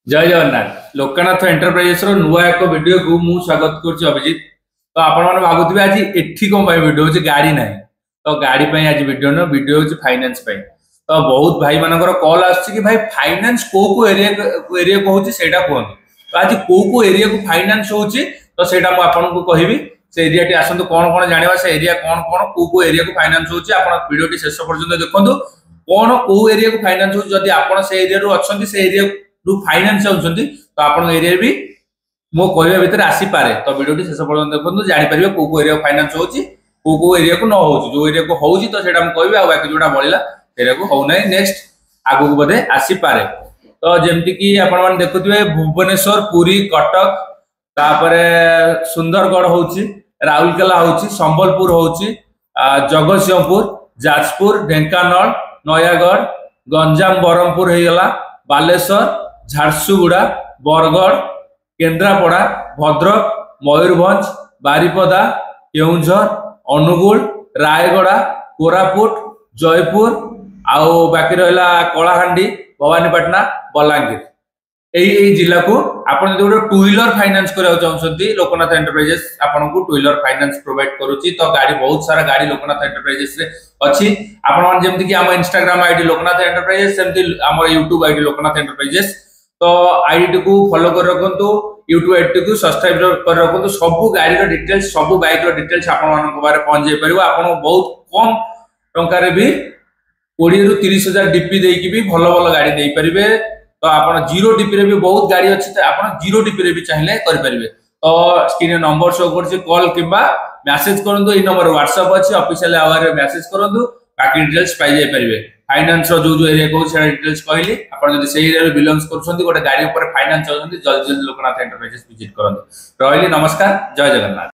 जय जगन्नाथ लोकनाथ एंटरप्राइजेस नुआ एक वीडियो को मु स्वागत कर अभिजीत। तो आपण मैंने भावुवे आज एठी कौन वीडियो हो गाड़ी ना तो गाड़ी आज वीडियो न वीडियो हो फाइनेंस तो बहुत भाई मानकर कॉल कि भाई फाइनेंस को एरिया को होची सेटा कहतु। तो आज को एरिया को फाइनेंस होची तो सेटा मु आपन को कहबी से एरिया टी आसंतु कोन कोन जानिबा से एरिया कोन कोन को एरिया को फाइनेंस होची आपण वीडियो टी शेष पर्यंत देखंतु कोन को एरिया को फाइनेंस होची जदी आपण से एरिया रो अछंती से एरिया रू फाइनेंस चाहते तो आप एरिया भी मो कहवा भितर आसी पारे। तो वीडियो शेष पर्यटन देखो जापर को एरिया फाइनेंस हो एरिया को न हो जो एरिया को हो तो कह बाकी जोटा बढ़ला एरिया को होना नेक्स्ट आगु को बोधे आसी पारे। तो जमती कि आपण देखुए भुवनेश्वर पुरी कटक तापर सुंदरगढ़ हो राउरकेला हो संबलपुर हो जगतसिंहपुर जाजपुर ढेंकानाल नयागढ़ गंजाम बरहमपुर होगला बालेश्वर झारसुगुड़ा बरगढ़ केन्द्रापड़ा भद्रक मयूरभंज बारिपदा केउंझर अनुगुल रायगड़ा कोरापुट जयपुर आउ बाकी रहा कलाहांडी भवानीपाटना बलांगीर यही जिला को आप टू व्हीलर फाइनेंस करने चाहते लोकनाथ एंटरप्राइजेस आपन को टू व्हीलर फाइनेंस प्रोवाइड करुच्ची। तो गाड़ी बहुत सारा गाड़ी लोकनाथ एंटरप्राइजेस रे अच्छी आपण जमती कि आम इंस्टाग्राम आईडी लोकनाथ एंटरप्राइजेस सेमती आम यूट्यूब आईडी लोकनाथ एंटरप्राइजेस। तो आईडी को फॉलो कर रखु यूट्यूब आईडी को सब्सक्राइब कर रखु सब गाड़ी रो डिटेल्स सब बाइक रो डिटेल्स आपण पहुंच जाई परिबो। आपण बहुत कम टंका भी 20 ରୁ 30 हजार डीपी देकी भी भल भल गाड़ी दे परिबे। तो आप जीरो डीपी रे भी बहुत गाड़ी अच्छी तो आप जीरो डीपी रे भी चाहिए करें। तो स्क्रीन नंबर शो कर कॉल किंबा मैसेज करूँ ये नंबर व्हाट्सएप अच्छी ऑफिशियल आवर मैसेज करूँ बाकी डिटेल्स पाई जाई परिबे। फाइनेंस रो जो एरिया को डिटेल्स कहली आप एरिया बिलोंग्स कर गोटे गाड़ी फाइनेंस चाहते जल्दी जल्दी लोकनाथ एंटरप्राइजेस विजिट करूँ। रही नमस्कार जय जगन्नाथ।